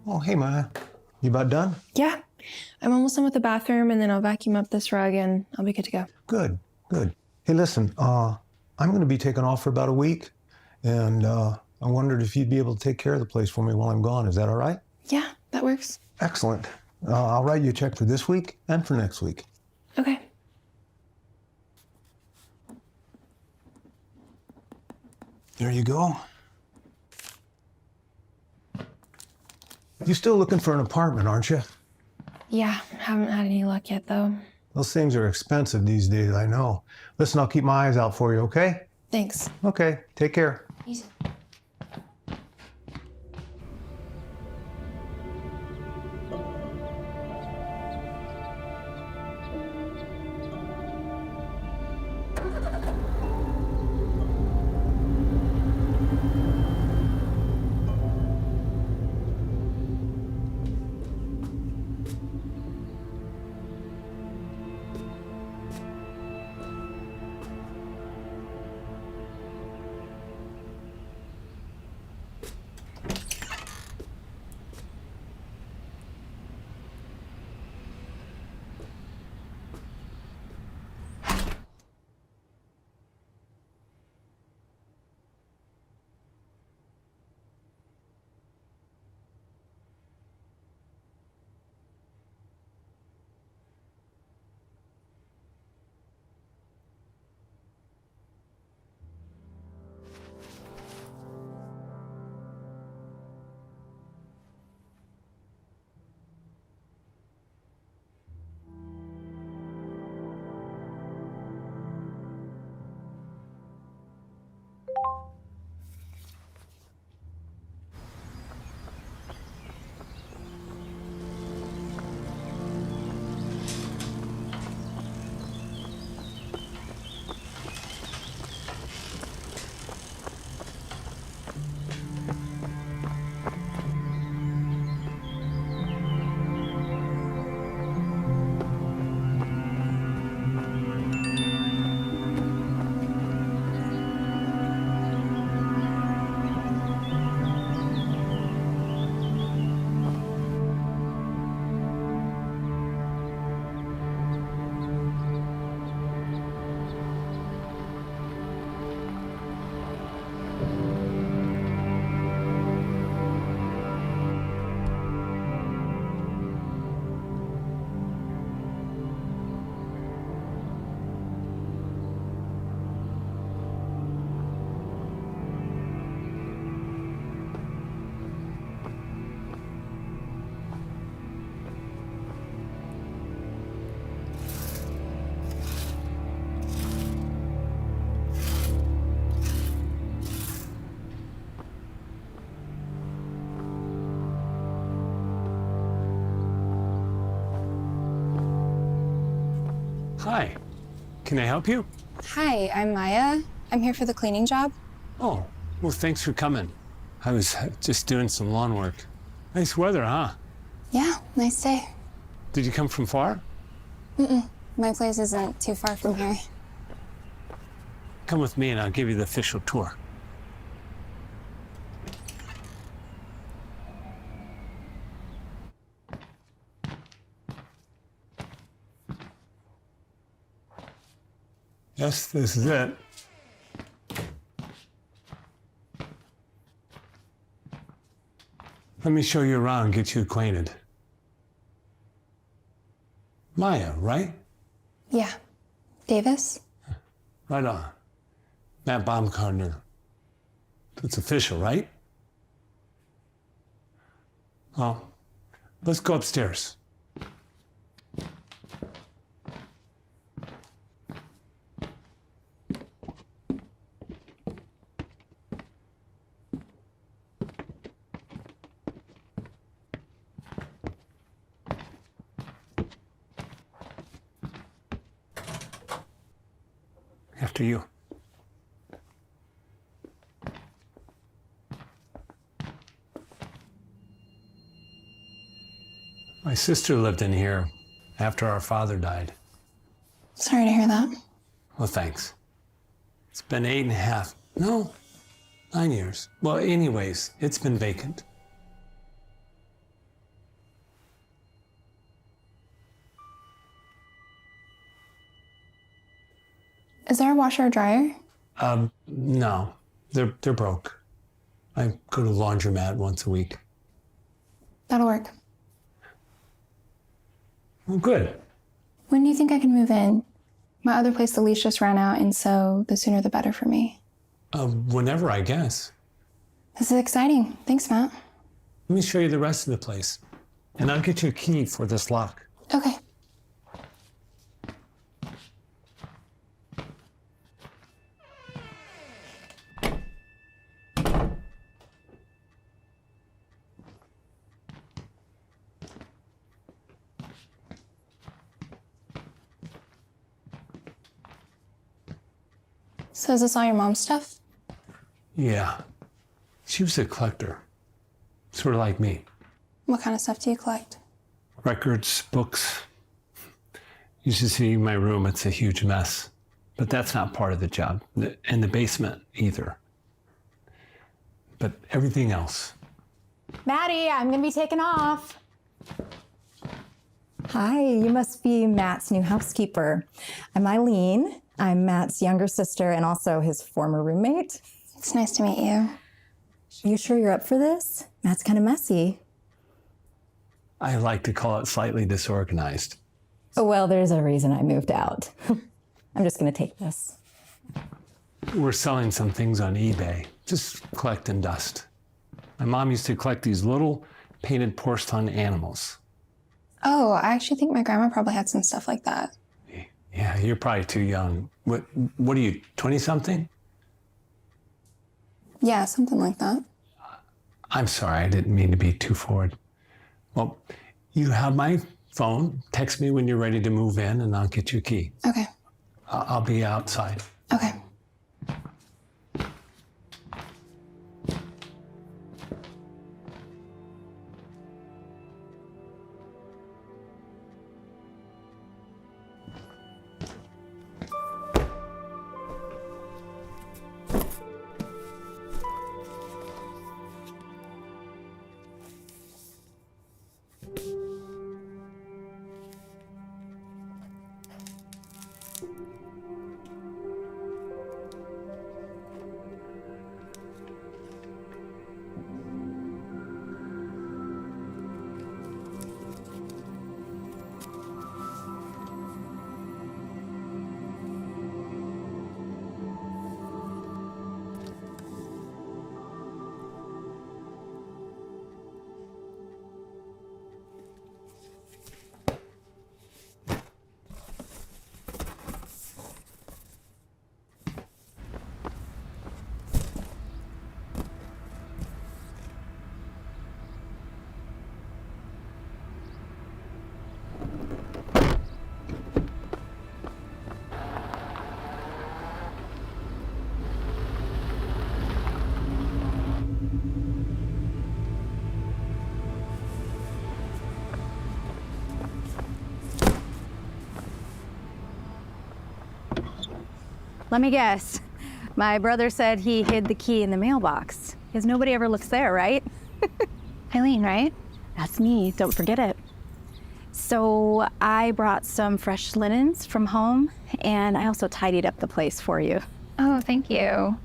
Oh, hey, Maya. You about done? Yeah. I'm almost done with the bathroom, and then I'll vacuum up this rug, and I'll be good to go. Good, good. Hey, listen, I'm going to be taking off for about a week, and I wondered if you'd be able to take care of the place for me while I'm gone. Is that all right? Yeah, that works. Excellent. I'll write you a check for this week and for next week. Okay. There you go. You still looking for an apartment, aren't you? Yeah, haven't had any luck yet, though. Those things are expensive these days, I know. Listen, I'll keep my eyes out for you, okay? Thanks. Okay, take care. Easy. Hi, can I help you? Hi, I'm Maya. I'm here for the cleaning job. Oh, well, thanks for coming. I was just doing some lawn work. Nice weather, huh? Yeah, nice day. Did you come from far? My place isn't too far from here. Come with me and I'll give you the official tour. Yes, this is it. Let me show you around and get you acquainted. Maya, right? Yeah. Davis? Right on. Matt Baumgartner. It's official, right? Well, let's go upstairs. After you. My sister lived in here after our father died. Sorry to hear that. Well, thanks. It's been 8.5, no, 9 years. Well, anyways, it's been vacant. Is there a washer or dryer? No, they're broke. I go to the laundromat once a week. That'll work. Well, good. When do you think I can move in? My other place, the lease just ran out, and so the sooner the better for me. Whenever, I guess. This is exciting. Thanks, Matt. Let me show you the rest of the place. And I'll get you a key for this lock. Okay. So is this all your mom's stuff? Yeah. She was a collector. Sort of like me. What kind of stuff do you collect? Records, books. You should see my room. It's a huge mess. But that's not part of the job. And the basement either. But everything else. Maddie, I'm gonna be taking off. Hi, you must be Matt's new housekeeper. I'm Eileen. I'm Matt's younger sister and also his former roommate. It's nice to meet you. You sure you're up for this? Matt's kind of messy. I like to call it slightly disorganized. Oh, well, there's a reason I moved out. I'm just gonna take this. We're selling some things on eBay, just collecting dust. My mom used to collect these little painted porcelain animals. Oh, I actually think my grandma probably had some stuff like that. Yeah, you're probably too young. What are you, 20-something? Yeah, something like that. I'm sorry, I didn't mean to be too forward. Well, you have my phone. Text me when you're ready to move in and I'll get you a key. Okay. I'll be outside. Okay. Let me guess. My brother said he hid the key in the mailbox. Because nobody ever looks there, right? Eileen, right? That's me, don't forget it. So I brought some fresh linens from home, and I also tidied up the place for you. Oh, thank you.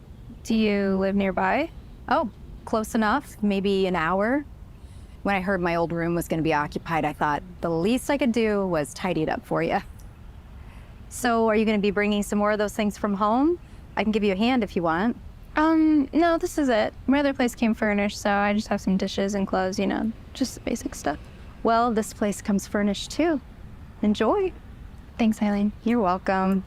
Do you live nearby? Oh, close enough, maybe an hour. When I heard my old room was gonna be occupied, I thought the least I could do was tidy it up for you. So are you gonna be bringing some more of those things from home? I can give you a hand if you want. No, this is it. My other place came furnished, so I just have some dishes and clothes, you know, just the basic stuff. Well, this place comes furnished too. Enjoy. Thanks, Eileen. You're welcome.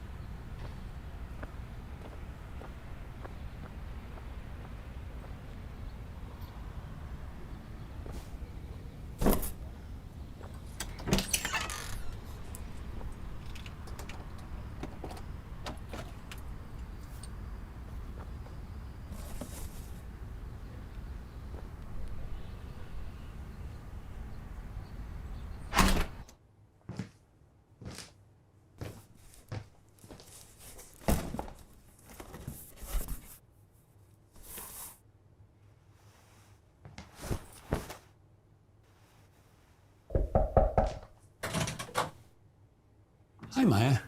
Hi, Maya.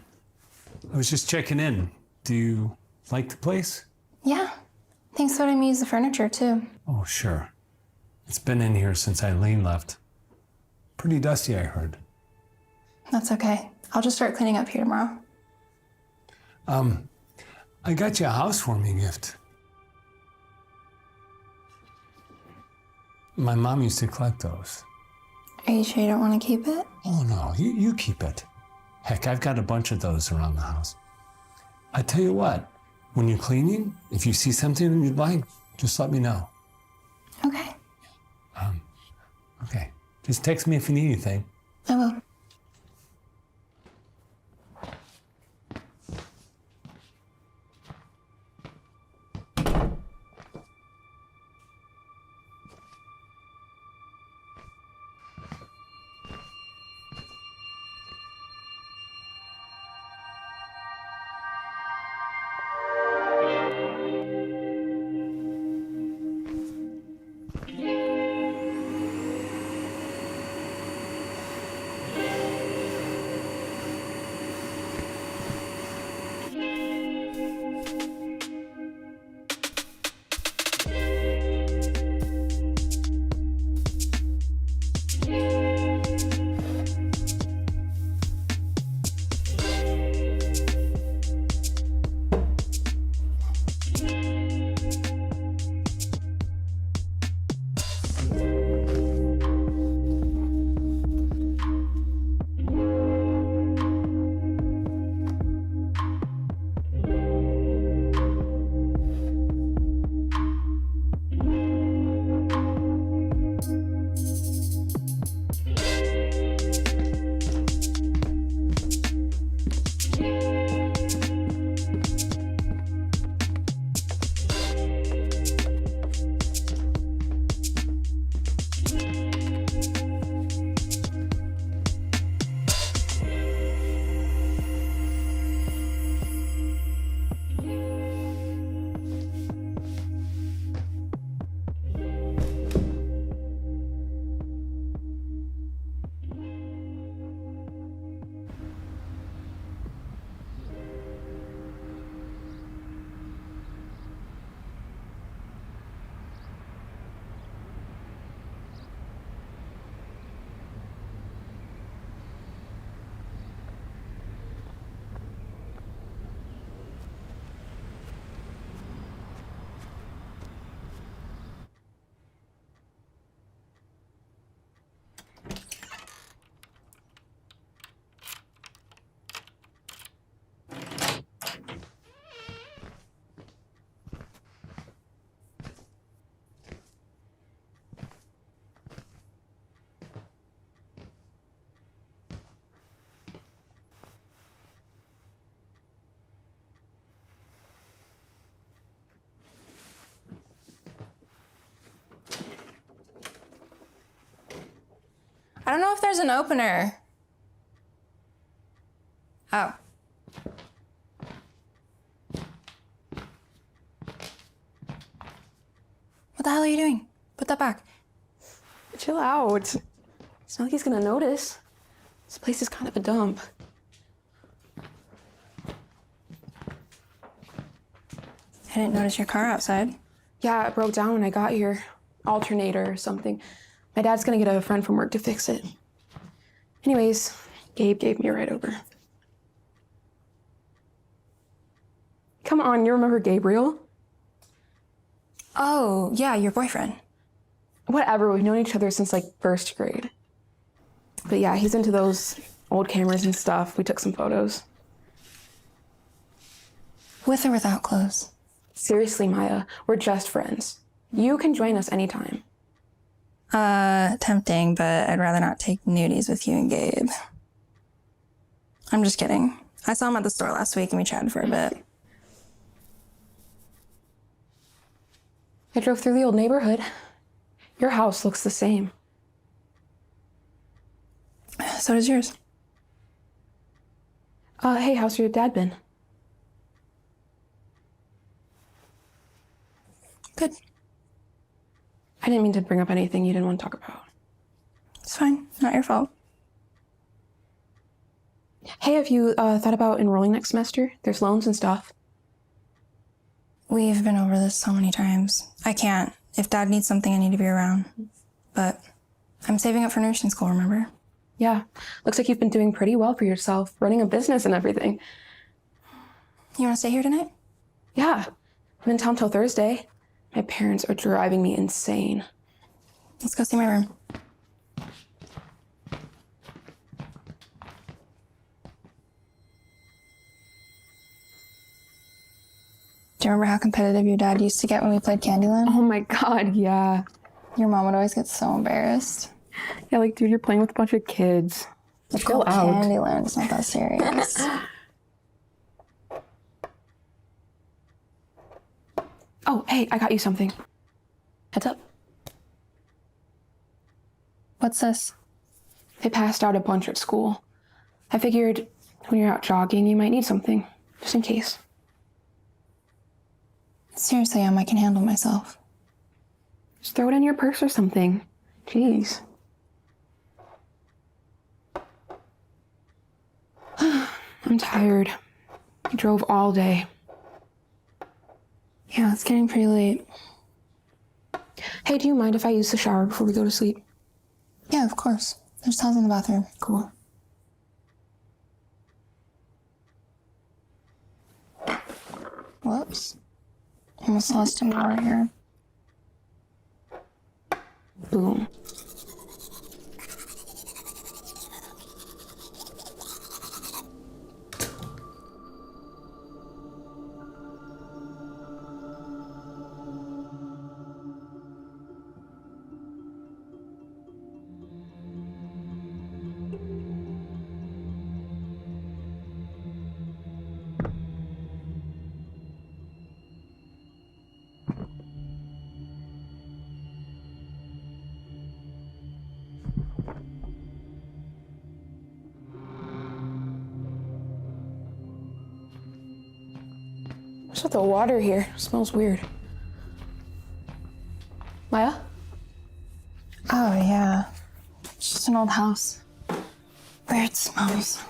I was just checking in. Do you like the place? Yeah. Thanks for letting me use the furniture, too. Oh, sure. It's been in here since Eileen left. Pretty dusty, I heard. That's okay. I'll just start cleaning up here tomorrow. I got you a housewarming gift. My mom used to collect those. Are you sure you don't want to keep it? Oh, no, you keep it. Heck, I've got a bunch of those around the house. I tell you what, when you're cleaning, if you see something you'd like, just let me know. Okay. Okay. Just text me if you need anything. I will. I don't know if there's an opener. Oh. What the hell are you doing? Put that back. Chill out. It's not like he's gonna notice. This place is kind of a dump. I didn't notice your car outside. Yeah, it broke down when I got here. Alternator or something. My dad's gonna get a friend from work to fix it. Anyways, Gabe gave me a ride over. Come on, you remember Gabriel? Oh, yeah, your boyfriend. Whatever, we've known each other since like first grade. But yeah, he's into those old cameras and stuff. We took some photos. With or without clothes? Seriously, Maya, we're just friends. You can join us anytime. Tempting, but I'd rather not take nudies with you and Gabe. I'm just kidding. I saw him at the store last week and we chatted for a bit. I drove through the old neighborhood. Your house looks the same. So does yours. Hey, how's your dad been? Good. I didn't mean to bring up anything you didn't want to talk about. It's fine. Not your fault. Hey, have you thought about enrolling next semester? There's loans and stuff. We've been over this so many times. I can't. If Dad needs something, I need to be around. But I'm saving up for nursing school, remember? Yeah, looks like you've been doing pretty well for yourself, running a business and everything. You want to stay here tonight? Yeah, I'm in town till Thursday. My parents are driving me insane. Let's go see my room. Do you remember how competitive your dad used to get when we played Candyland? Oh my God, yeah. Your mom would always get so embarrassed. Yeah, like, dude, you're playing with a bunch of kids. Chill out. Candyland, it's not that serious. Oh, hey, I got you something. Heads up. What's this? They passed out a bunch at school. I figured when you're out jogging, you might need something, just in case. Seriously, Em, I can handle myself. Just throw it in your purse or something. Jeez. I'm tired. I drove all day. Yeah, it's getting pretty late. Hey, do you mind if I use the shower before we go to sleep? Yeah, of course. There's towels in the bathroom. Cool. Whoops. Almost lost an hour here. Boom. What's with the water here? It smells weird. Maya? Oh, yeah. It's just an old house. Weird smells.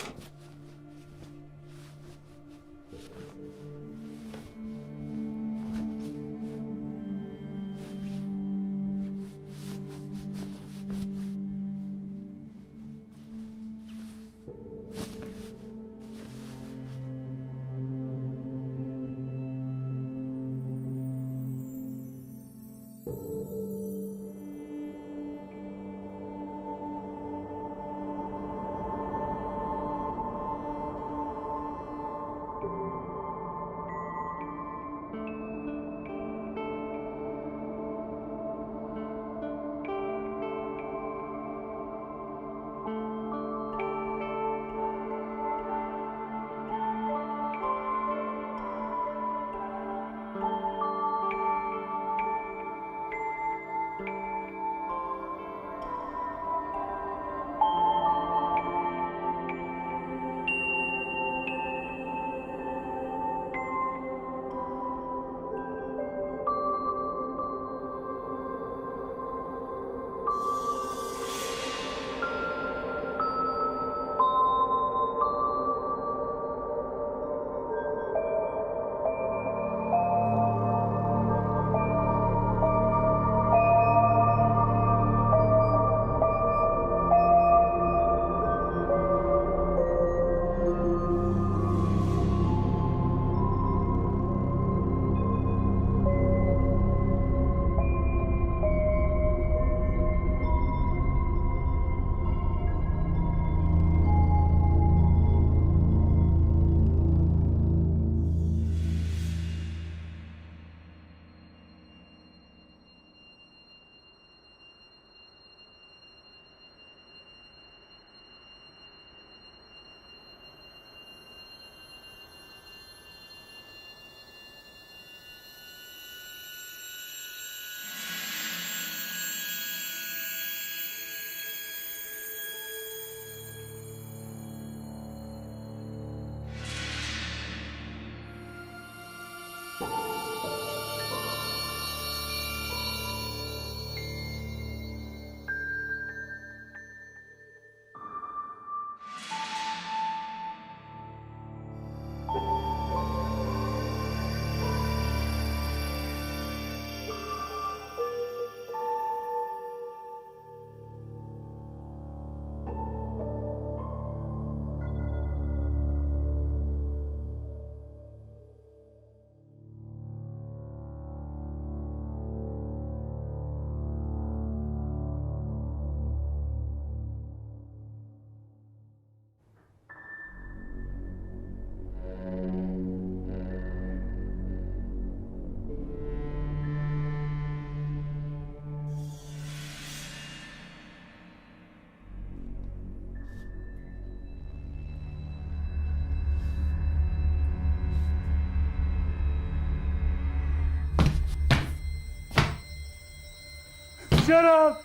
Shut up!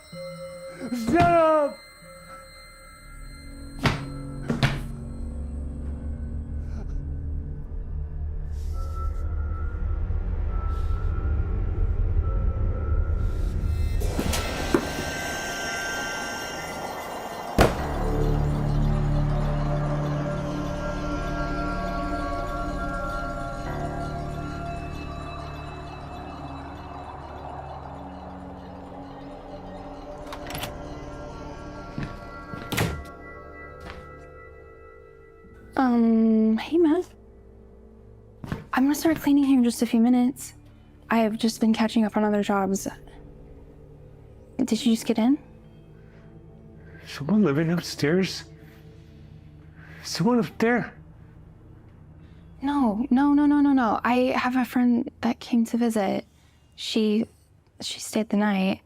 Shut up! Hey, Matt. I'm gonna start cleaning here in just a few minutes. I have just been catching up on other jobs. Did you just get in? Someone living upstairs? Someone up there? No. I have a friend that came to visit. She stayed the night.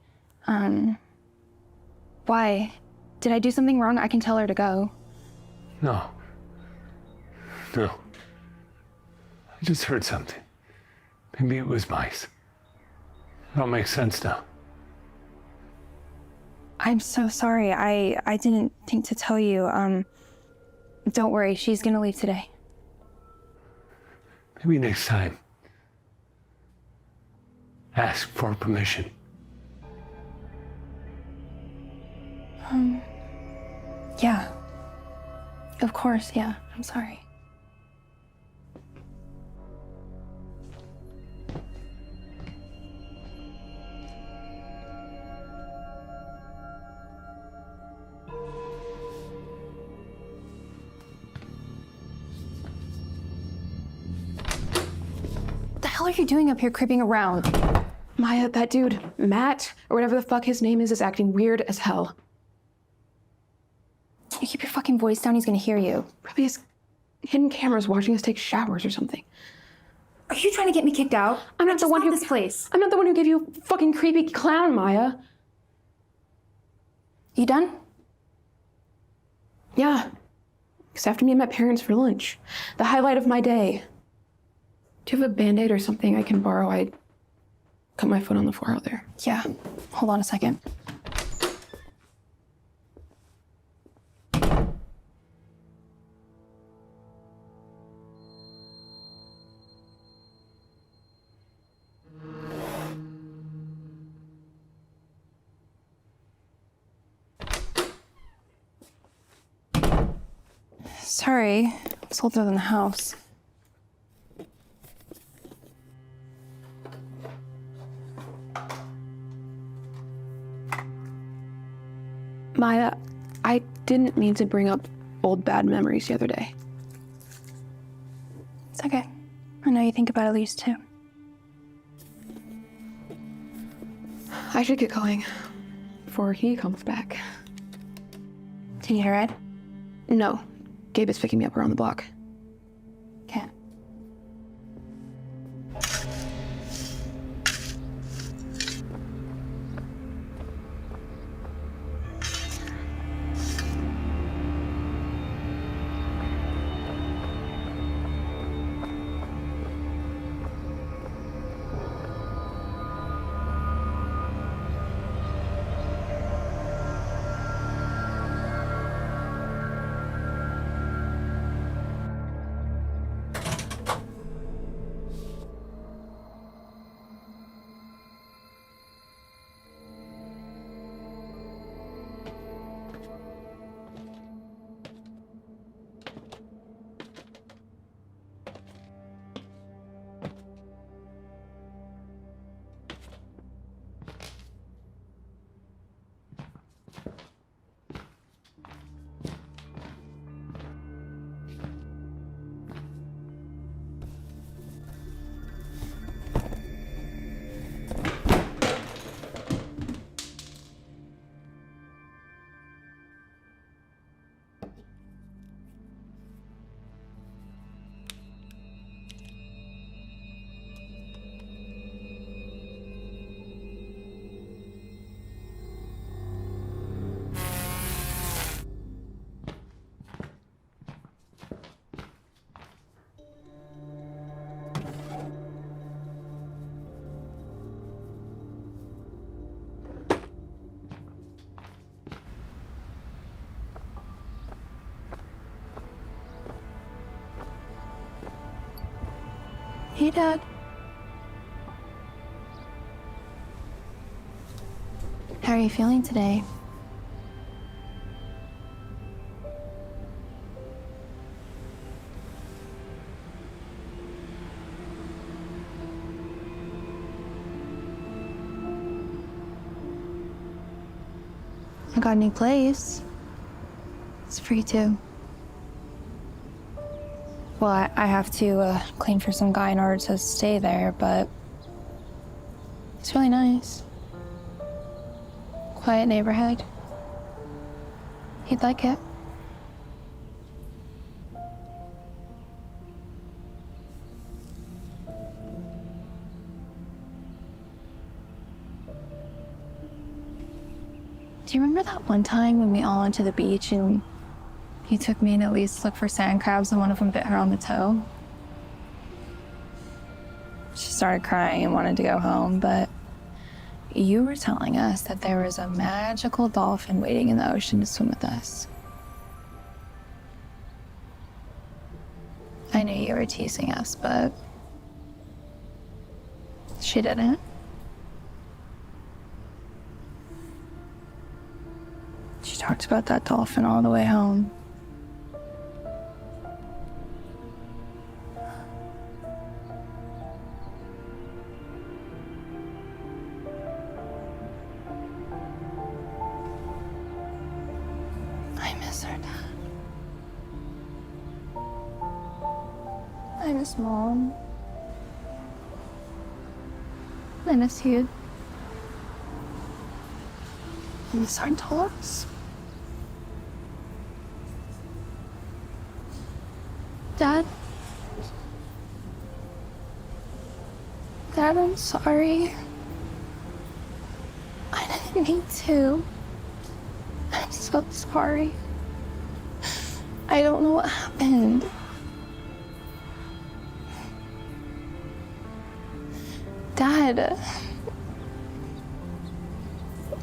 Why? Did I do something wrong? I can tell her to go. No. No. I just heard something. Maybe it was mice. It all makes sense now. I'm so sorry. I didn't think to tell you. Don't worry. She's gonna leave today. Maybe next time. Ask for permission. Yeah. Of course, yeah. I'm sorry. What the hell are you doing up here creeping around? Maya, that dude, Matt, or whatever the fuck his name is acting weird as hell. You keep your fucking voice down, he's gonna hear you. Probably has hidden cameras watching us take showers or something. Are you trying to get me kicked out? I'm not the one who this place. I'm not the one who gave you a fucking creepy clown, Maya. You done? Yeah. Because after meeting my parents for lunch, the highlight of my day. Do you have a Band-Aid or something I can borrow? I cut my foot on the floor out there. Yeah. Hold on a second. Sorry, it's older than the house. Maya, I didn't mean to bring up old bad memories the other day. It's okay. I know you think about it least too. I should get going before he comes back. Did you hear it? No, Gabe is picking me up around the block. Okay. Hey, Dad. How are you feeling today? I got a new place. It's free too. Well, I have to clean for some guy in order to stay there, but it's really nice. Quiet neighborhood. He'd like it. Do you remember that one time when we all went to the beach and you took me and Elise to look for sand crabs and one of them bit her on the toe? She started crying and wanted to go home, but you were telling us that there was a magical dolphin waiting in the ocean to swim with us. I knew you were teasing us, but she didn't. She talked about that dolphin all the way home. I miss her, Dad. I miss Mom. I miss you. I miss our dogs. Dad? Dad, I'm sorry. I didn't mean to. I'm so sorry. I don't know what happened. Dad,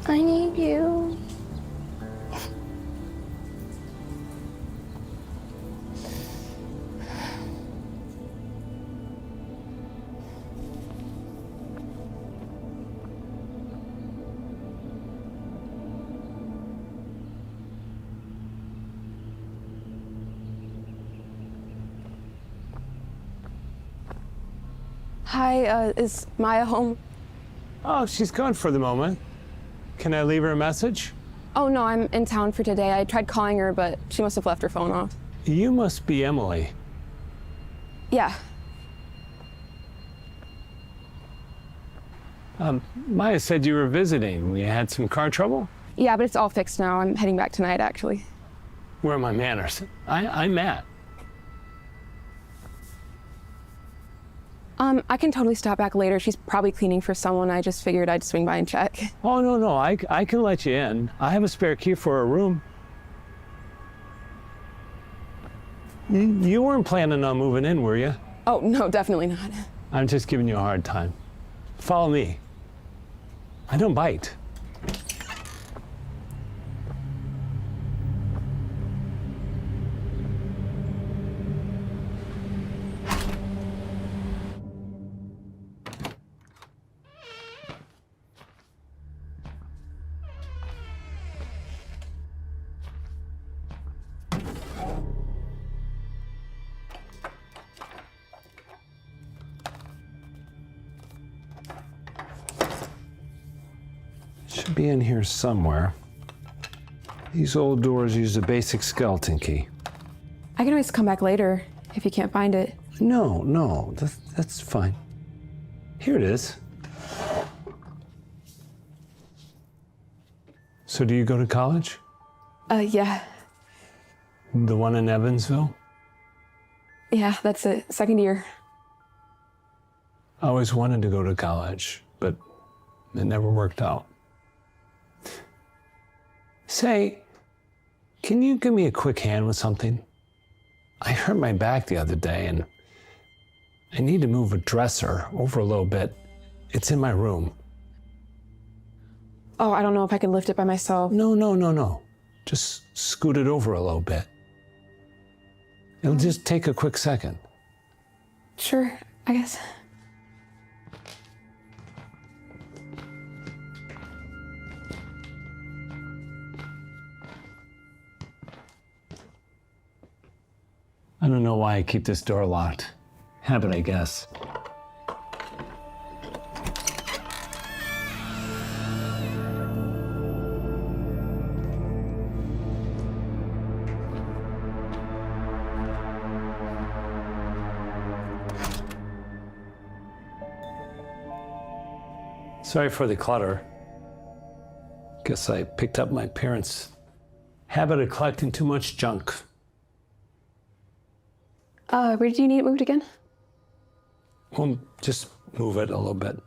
I need you. Hi, is Maya home? Oh, she's gone for the moment. Can I leave her a message? Oh, no, I'm in town for today. I tried calling her, but she must have left her phone off. You must be Emily. Yeah. Maya said you were visiting. You had some car trouble? Yeah, but it's all fixed now. I'm heading back tonight, actually. Where are my manners? I'm Matt. I can totally stop back later. She's probably cleaning for someone. I just figured I'd swing by and check. Oh, no, I can let you in. I have a spare key for a room. You weren't planning on moving in, were you? Oh, no, definitely not. I'm just giving you a hard time. Follow me. I don't bite. Should be in here somewhere. These old doors use a basic skeleton key. I can always come back later if you can't find it. No, that's fine. Here it is. So do you go to college? Yeah. The one in Evansville? Yeah, that's it. Second year. I always wanted to go to college, but it never worked out. Say, can you give me a quick hand with something? I hurt my back the other day and I need to move a dresser over a little bit. It's in my room. Oh, I don't know if I can lift it by myself. No. Just scoot it over a little bit. It'll just take a quick second. Sure. I guess. I don't know why I keep this door locked. Habit, I guess. Sorry for the clutter. Guess I picked up my parents' habit of collecting too much junk. Where do you need it moved again? Well, just move it a little bit.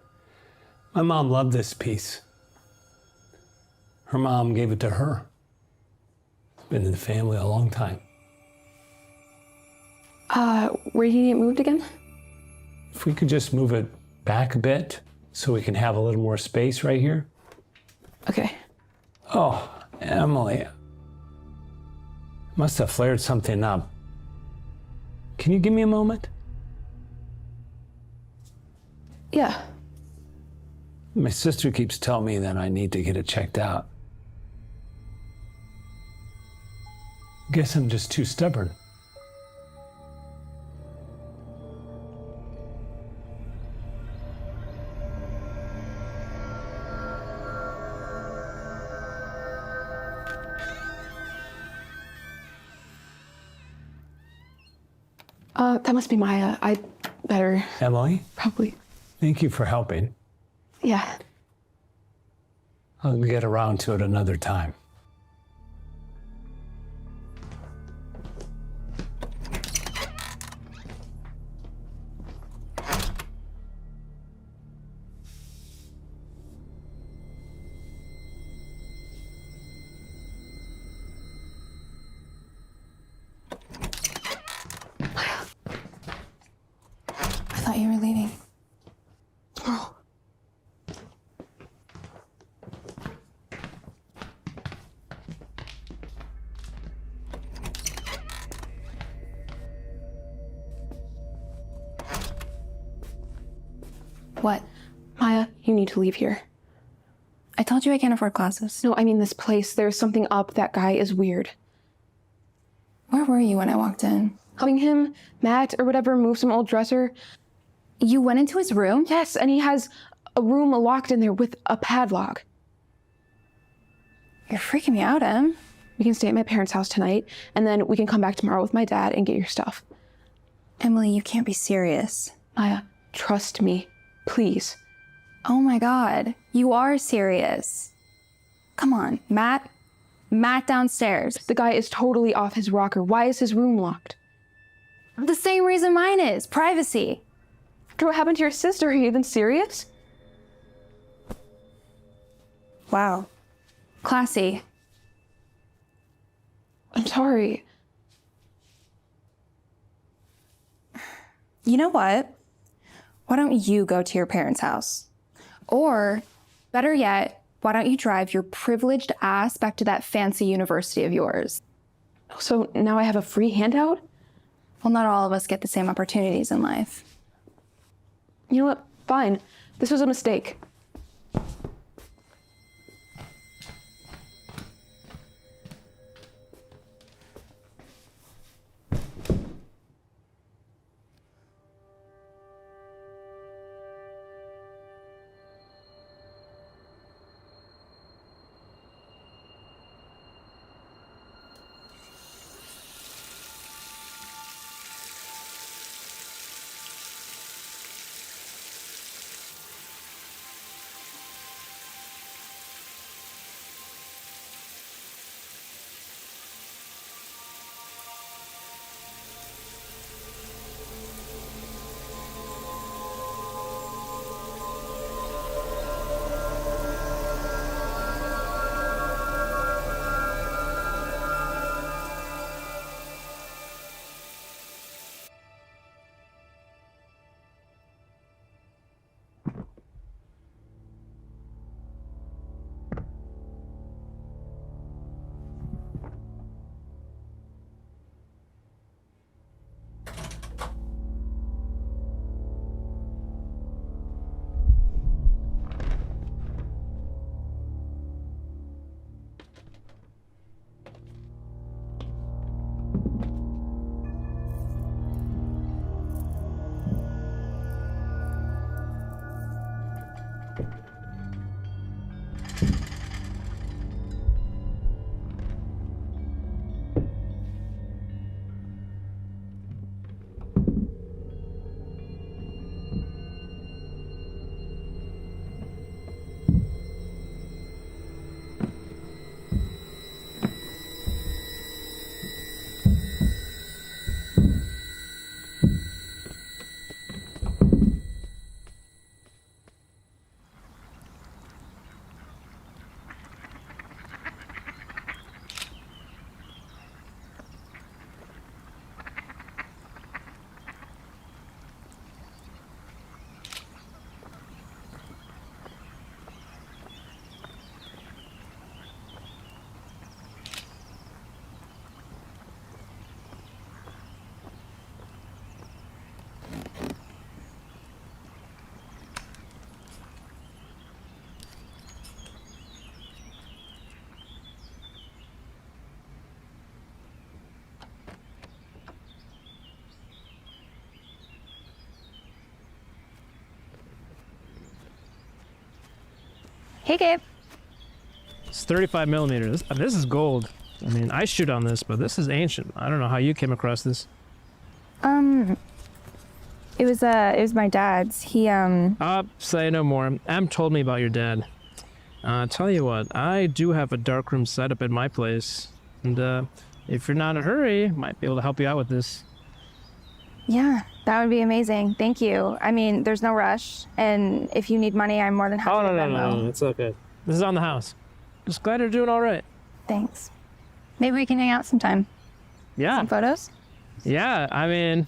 My mom loved this piece. Her mom gave it to her. It's been in the family a long time. Where do you need it moved again? If we could just move it back a bit so we can have a little more space right here. Okay. Oh, Emily. Must have flared something up. Can you give me a moment? Yeah. My sister keeps telling me that I need to get it checked out. Guess I'm just too stubborn. That must be Maya. I better Emily, probably. thank you for helping. Yeah. I'll get around to it another time. I thought you were leaving. Tomorrow. What? Maya, you need to leave here. I told you I can't afford classes. No, I mean this place. There's something up. That guy is weird. Where were you when I walked in? Helping him, Matt, or whatever, move some old dresser. You went into his room? Yes, and he has a room locked in there with a padlock. You're freaking me out, Em. We can stay at my parents' house tonight, and then we can come back tomorrow with my dad and get your stuff. Emily, you can't be serious. Maya, trust me, please. Oh my God, you are serious. Come on, Matt. Matt downstairs. The guy is totally off his rocker. Why is his room locked? The same reason mine is, privacy. After what happened to your sister, are you even serious? Wow. Classy. I'm sorry. You know what? Why don't you go to your parents' house? Or, better yet, why don't you drive your privileged ass back to that fancy university of yours? So now I have a free handout? Well, not all of us get the same opportunities in life. You know what? Fine. This was a mistake. Hey, Gabe. It's 35 millimeters. This is gold. I mean, I shoot on this, but this is ancient. I don't know how you came across this. It was my dad's. He, Say no more. Am told me about your dad. Tell you what, I do have a darkroom set up at my place. And, if you're not in a hurry, might be able to help you out with this. Yeah, that would be amazing. Thank you. I mean, there's no rush. And if you need money, I'm more than happy to Venmo. No, it's okay. This is on the house. Just glad you're doing all right. Thanks. Maybe we can hang out sometime. Yeah. Some photos? Yeah, I mean,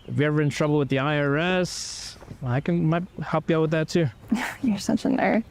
if you're ever in trouble with the IRS, might help you out with that too. You're such a nerd.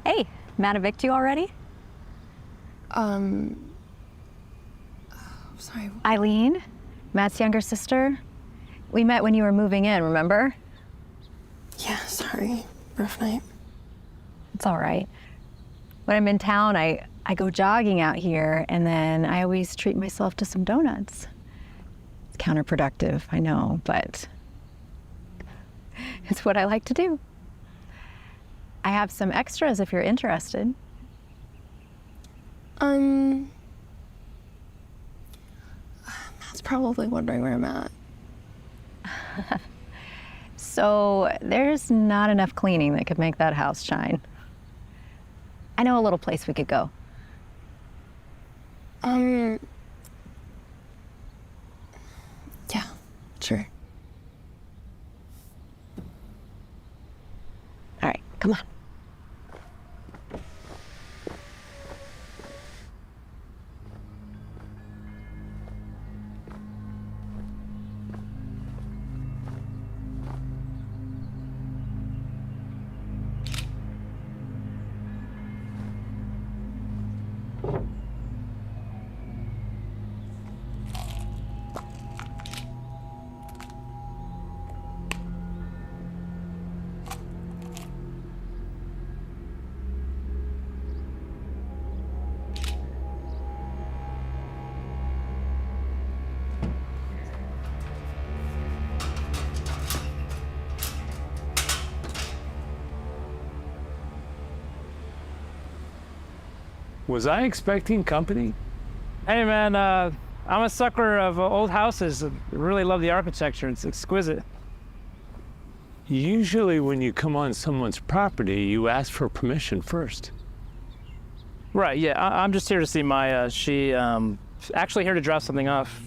Hey, Matt evicted you already? Sorry. Eileen, Matt's younger sister. We met when you were moving in, remember? Yeah, sorry. Rough night. It's all right. When I'm in town, I go jogging out here, and then I always treat myself to some donuts. It's counterproductive, I know, but it's what I like to do. I have some extras if you're interested. Matt's probably wondering where I'm at. So there's not enough cleaning that could make that house shine. I know a little place we could go. Yeah, sure. All right, come on. Was I expecting company? Hey man, I'm a sucker of old houses. I really love the architecture. It's exquisite. Usually when you come on someone's property, you ask for permission first. Right, yeah, I'm just here to see Maya. She, actually here to drop something off.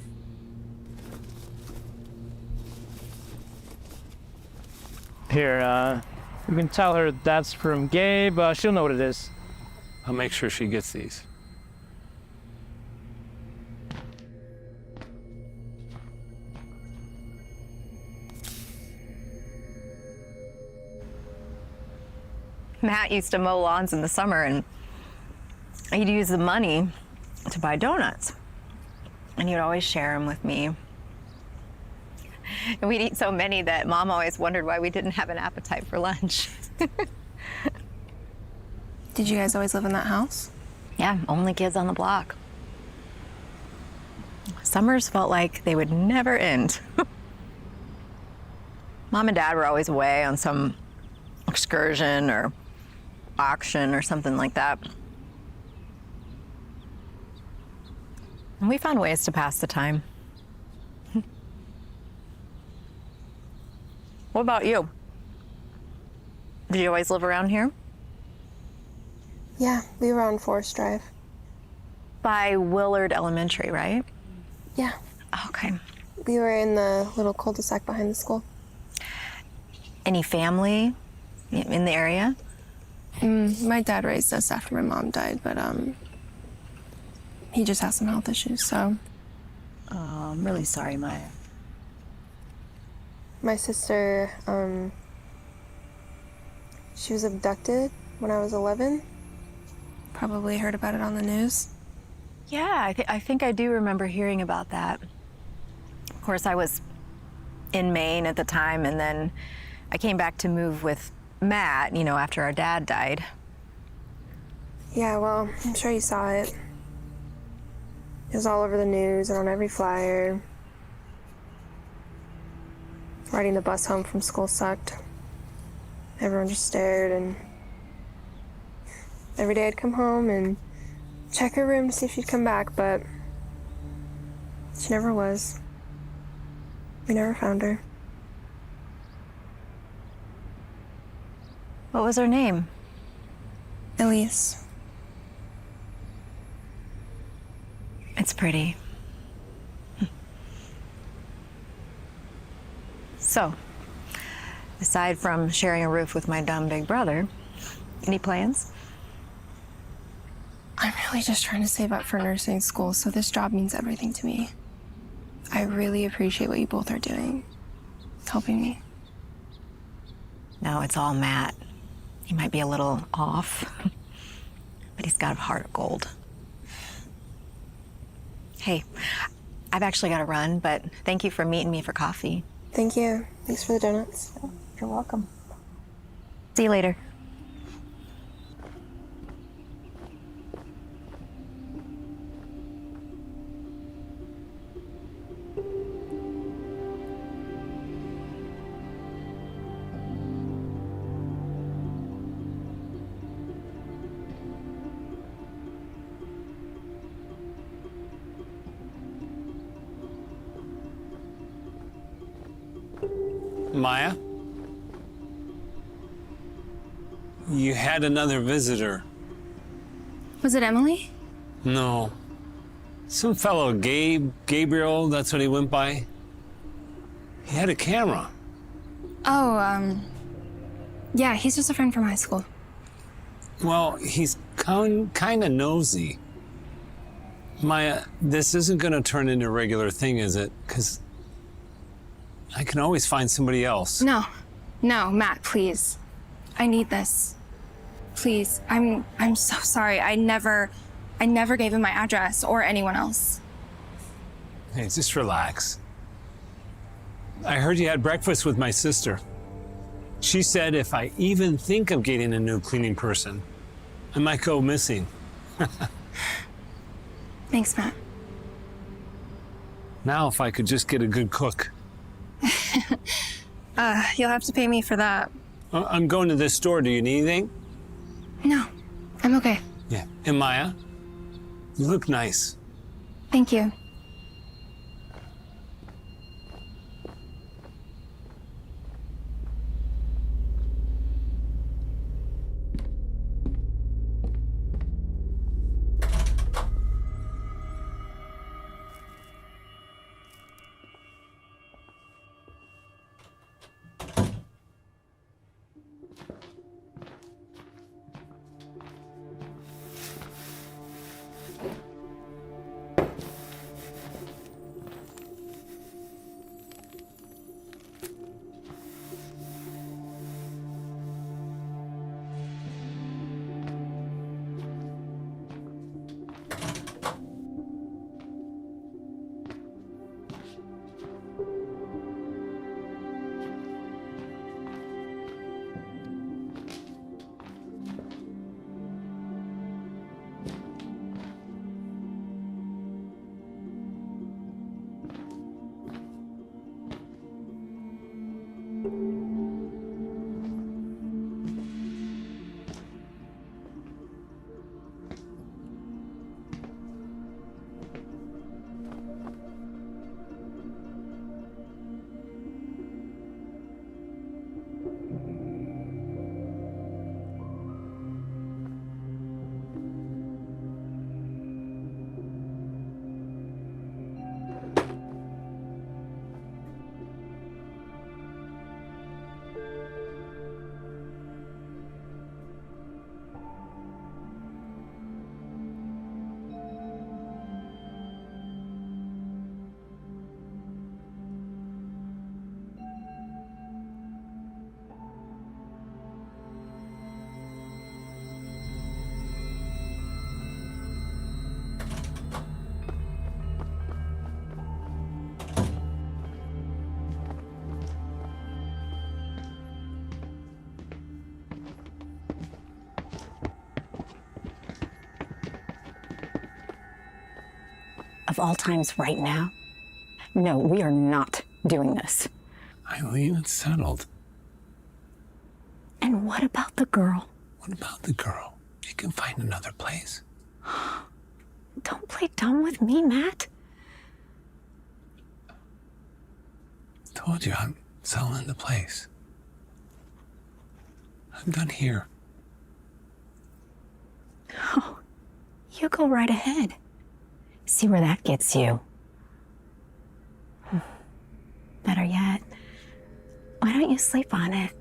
Here, you can tell her that's from Gabe. She'll know what it is. I'll make sure she gets these. Matt used to mow lawns in the summer, and he'd use the money to buy donuts. And he'd always share them with me. And we'd eat so many that Mom always wondered why we didn't have an appetite for lunch. Did you guys always live in that house? Yeah, only kids on the block. Summers felt like they would never end. Mom and Dad were always away on some excursion or auction or something like that. And we found ways to pass the time. What about you? Did you always live around here? Yeah, we were on Forest Drive. By Willard Elementary, right? Yeah, Okay. we were in the little cul-de-sac behind the school. Any family in the area? My dad raised us after my mom died, but he just has some health issues, so. Oh, I'm really sorry, Maya. My sister, she was abducted when I was 11. Probably heard about it on the news. Yeah, I think I do remember hearing about that. Of course, I was in Maine at the time, and then I came back to move with Matt, you know, after our dad died. Yeah, well, I'm sure you saw it. It was all over the news and on every flyer. Riding the bus home from school sucked. Everyone just stared, and every day I'd come home and check her room to see if she'd come back, but she never was. We never found her. What was her name? Elise. It's pretty. So, aside from sharing a roof with my dumb big brother, any plans? I'm really just trying to save up for nursing school, so this job means everything to me. I really appreciate what you both are doing, helping me. No, it's all Matt. He might be a little off, but he's got a heart of gold. Hey, I've actually got to run, but thank you for meeting me for coffee. Thank you. Thanks for the donuts. You're welcome. See you later. Maya? You had another visitor. Was it Emily? No. Some fellow, Gabriel, that's what he went by. He had a camera. Oh, yeah, he's just a friend from high school. Well, he's kind of nosy. Maya, this isn't going to turn into a regular thing, is it? Because I can always find somebody else. No, Matt, please. I need this. Please, I'm so sorry. I never gave him my address or anyone else. Hey, just relax. I heard you had breakfast with my sister. She said if I even think of getting a new cleaning person, I might go missing. Thanks, Matt. Now, if I could just get a good cook. You'll have to pay me for that. I'm going to this store. Do you need anything? No, I'm okay. Yeah. And Maya, you look nice. Thank you. of all times right now? No, we are not doing this. Eileen, it's settled. And what about the girl? What about the girl? She can find another place. Don't play dumb with me, Matt. Told you, I'm selling the place. I'm done here. Oh, you go right ahead. See where that gets you. Better yet, why don't you sleep on it?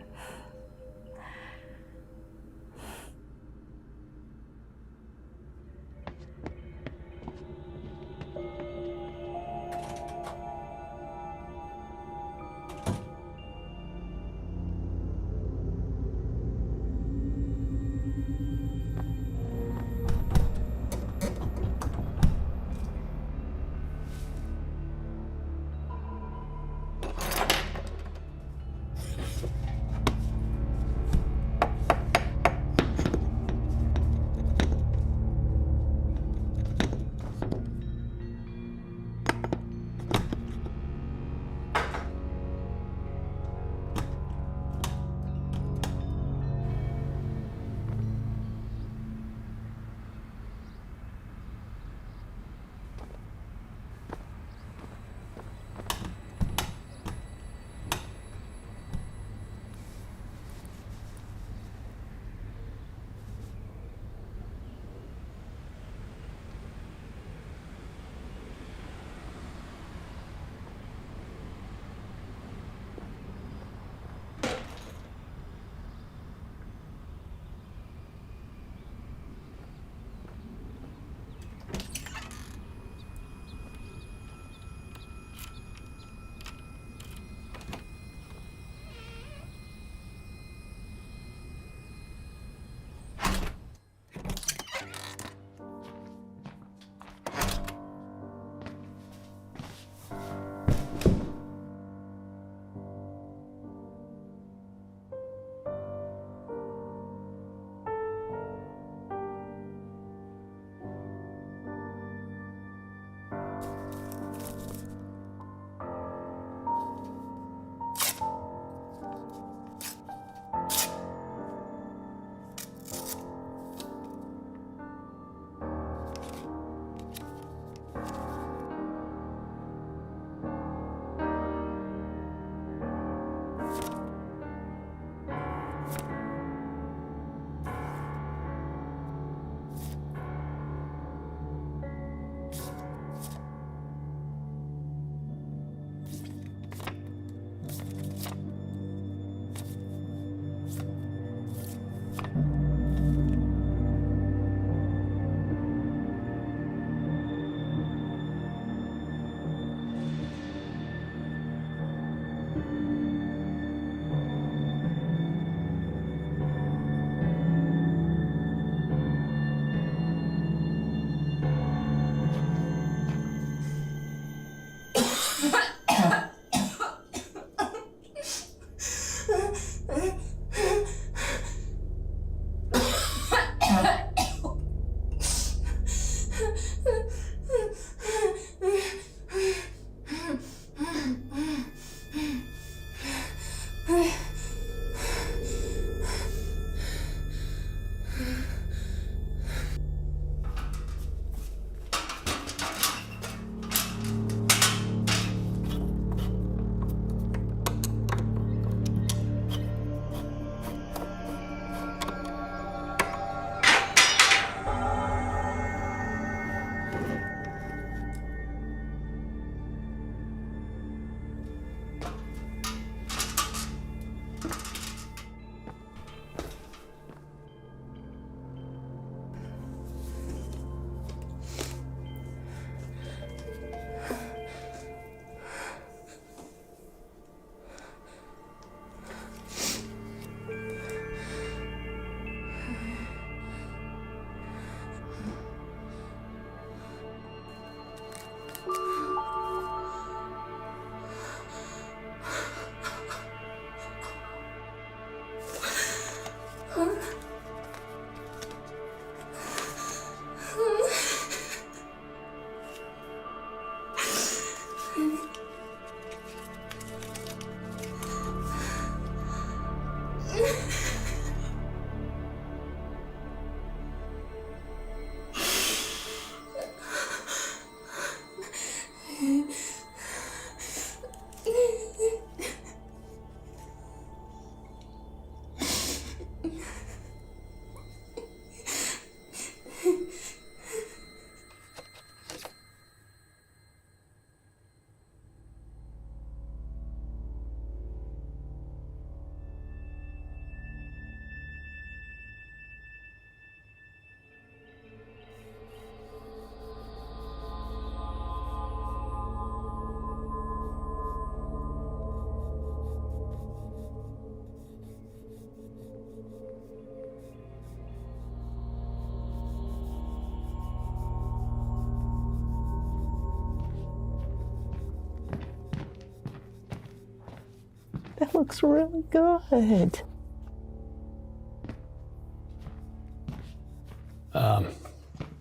That looks really good.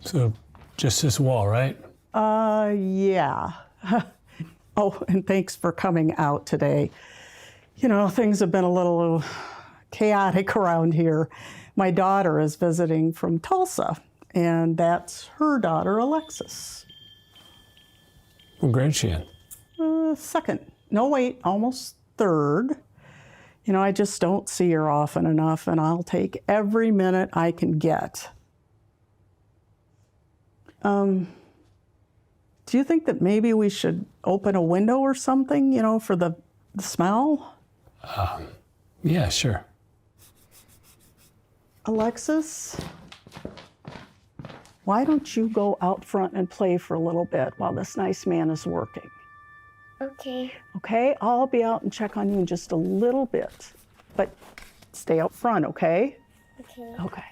So just this wall, right? Yeah. Oh, and thanks for coming out today. You know, things have been a little chaotic around here. My daughter is visiting from Tulsa, and that's her daughter, Alexis. What grade is she in? Second. No, wait, almost third. You know, I just don't see her often enough, and I'll take every minute I can get. Do you think that maybe we should open a window or something, you know, for the smell? Yeah, sure. Alexis, why don't you go out front and play for a little bit while this nice man is working? Okay. Okay, I'll be out and check on you in just a little bit. But stay out front, okay? Okay. Okay.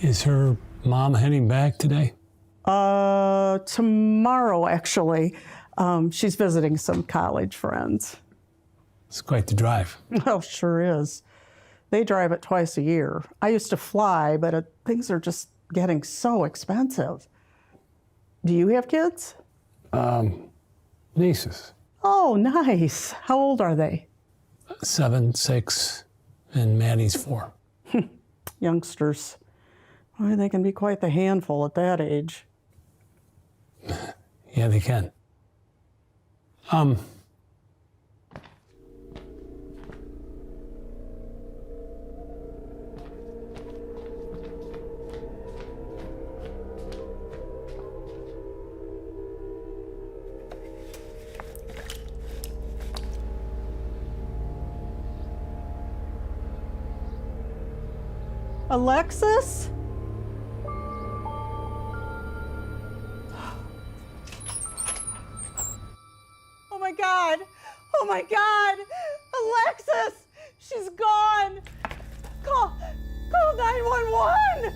Is her mom heading back today? Tomorrow, actually. She's visiting some college friends. It's quite the drive. Oh, sure is. They drive it twice a year. I used to fly, but things are just getting so expensive. Do you have kids? Nieces. Oh, nice. How old are they? 7, 6, and Maddie's 4. Youngsters. Boy, they can be quite the handful at that age. Yeah, they can. Alexis? Oh my God! Oh my God! Alexis! She's gone! Call 911!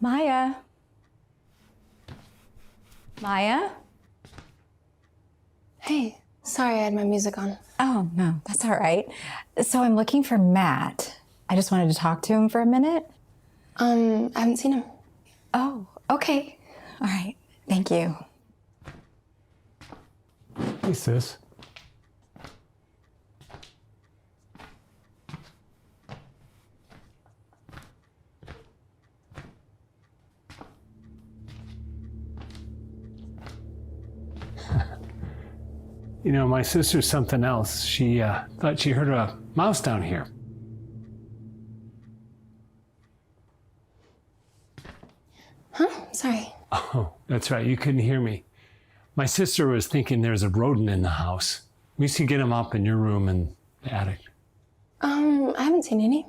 Maya? Maya? Hey, sorry I had my music on. Oh, no, that's all right. So I'm looking for Matt. I just wanted to talk to him for a minute. I haven't seen him. Oh, okay. All right. Thank you. Hey, sis. You know, my sister's something else. She thought she heard a mouse down here. Huh? Sorry. Oh, that's right. You couldn't hear me. My sister was thinking there's a rodent in the house. We used to get them up in your room and the attic. I haven't seen any.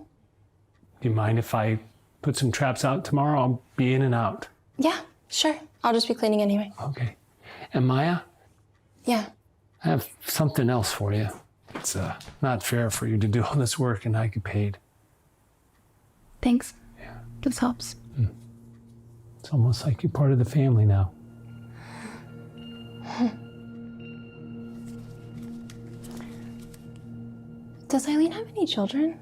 Do you mind if I put some traps out tomorrow? I'll be in and out. Yeah, sure. I'll just be cleaning anyway. Okay. And Maya, Yeah. I have something else for you. It's not fair for you to do all this work and not get paid. Thanks. Yeah. This helps. It's almost like you're part of the family now. Does Eileen have any children?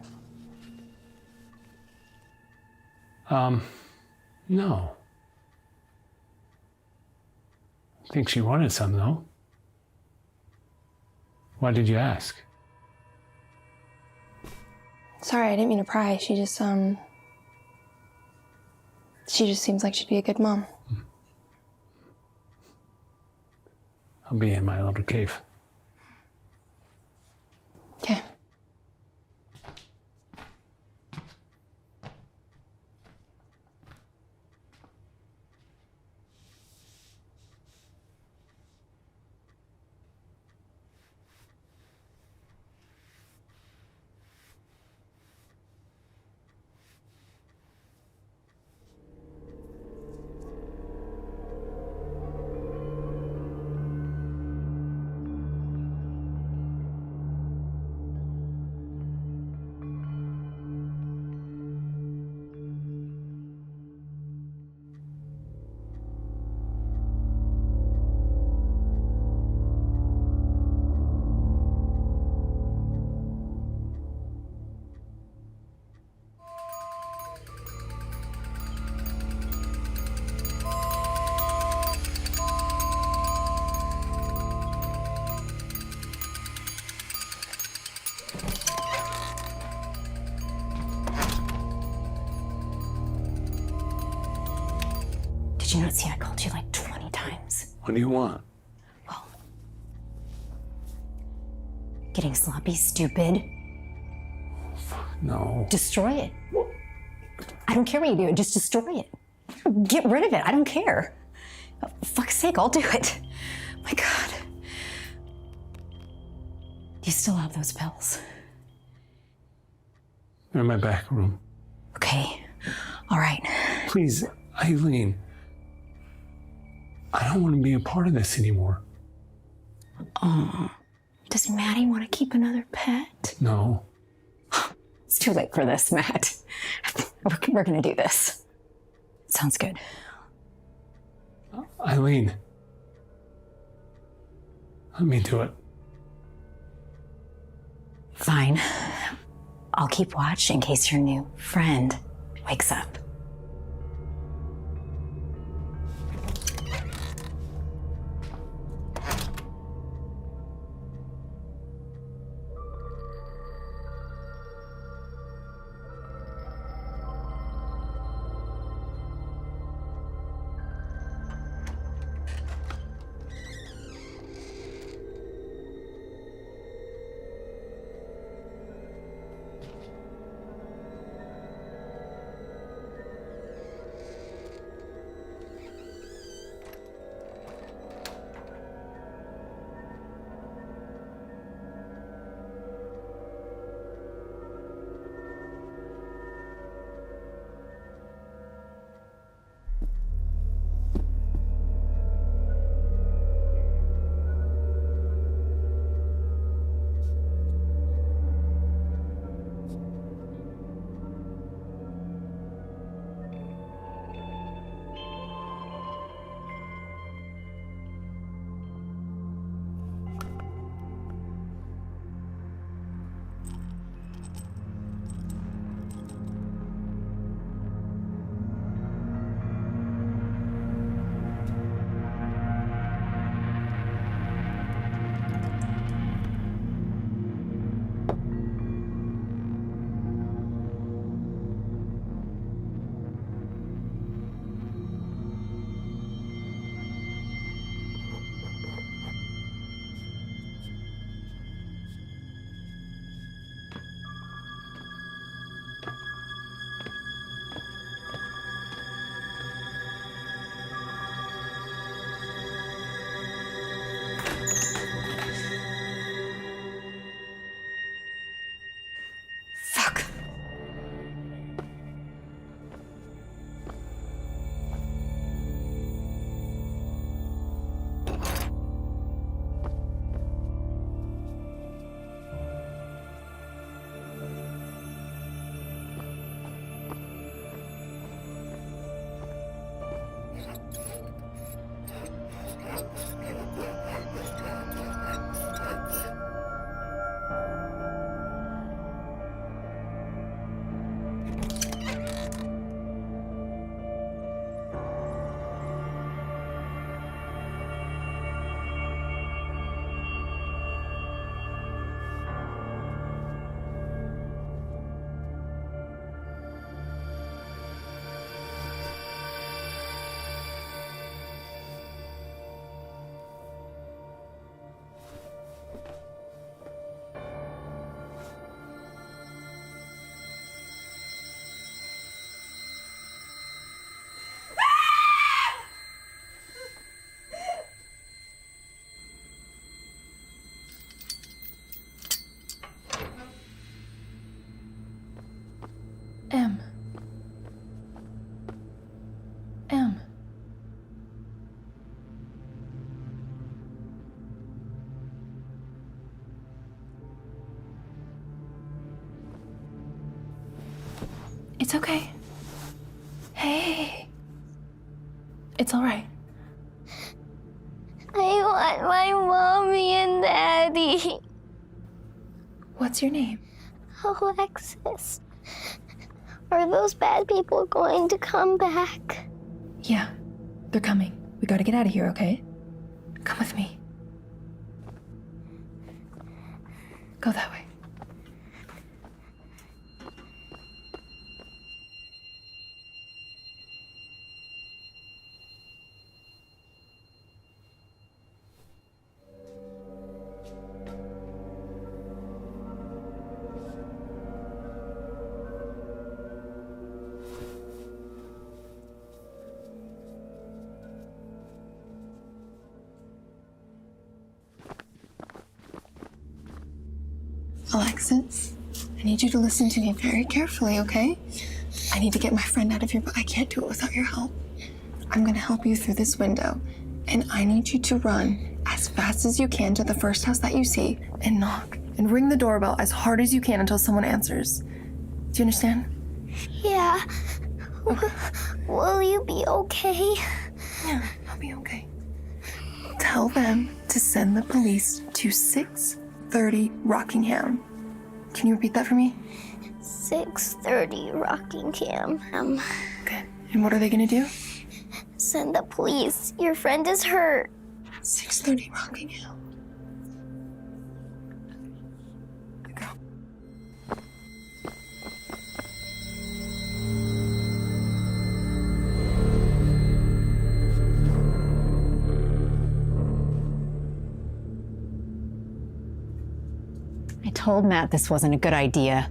No. I think she wanted some, though. Why did you ask? Sorry, I didn't mean to pry. She just seems like she'd be a good mom. I'll be in my little cave. Okay. Did you not see I called you like 20 times? What do you want? Well, getting sloppy, stupid. No. Destroy it. I don't care what you do, just destroy it. Get rid of it, I don't care. For fuck's sake, I'll do it. My God. Do you still have those pills? They're in my back room. Okay, all right. Please, Eileen. I don't want to be a part of this anymore. Does Maddie want to keep another pet? No. It's too late for this, Matt. We're gonna do this. Sounds good. Eileen. Let me do it. Fine. I'll keep watch in case your new friend wakes up. It's okay. Hey. It's all right. I want my mommy and daddy. What's your name? Alexis. Are those bad people going to come back? Yeah, they're coming. We gotta get out of here, okay? Come with me. Go that way. Alexis, I need you to listen to me very carefully, okay? I need to get my friend out of here, but I can't do it without your help. I'm gonna help you through this window, and I need you to run as fast as you can to the first house that you see and knock and ring the doorbell as hard as you can until someone answers. Do you understand? Yeah. Will you be okay? Yeah, I'll be okay. Tell them to send the police to 630 Rockingham. Can you repeat that for me? 630 Rockingham. Good. And what are they gonna do? Send the police. Your friend is hurt. 630 Rockingham. Go. I told Matt this wasn't a good idea.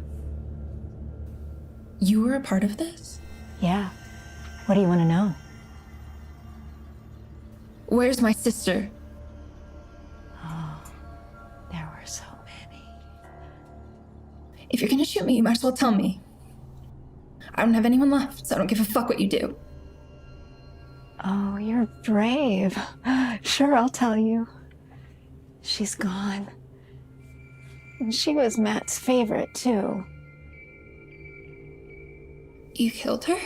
You were a part of this? Yeah. What do you want to know? Where's my sister? Oh, there were so many. If you're gonna shoot me, you might as well tell me. I don't have anyone left, so I don't give a fuck what you do. Oh, you're brave. Sure, I'll tell you. She's gone. And she was Matt's favorite, too. You killed her?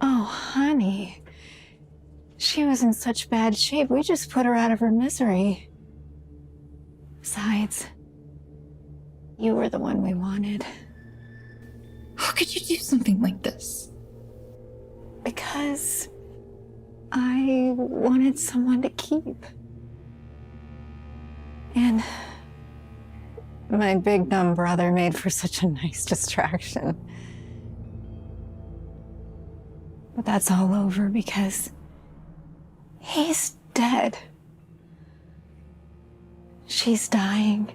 Oh, honey. She was in such bad shape, we just put her out of her misery. Besides, you were the one we wanted. How could you do something like this? Because I wanted someone to keep. And my big dumb brother made for such a nice distraction. But that's all over because he's dead. She's dying.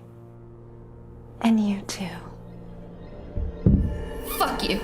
And you too. Fuck you.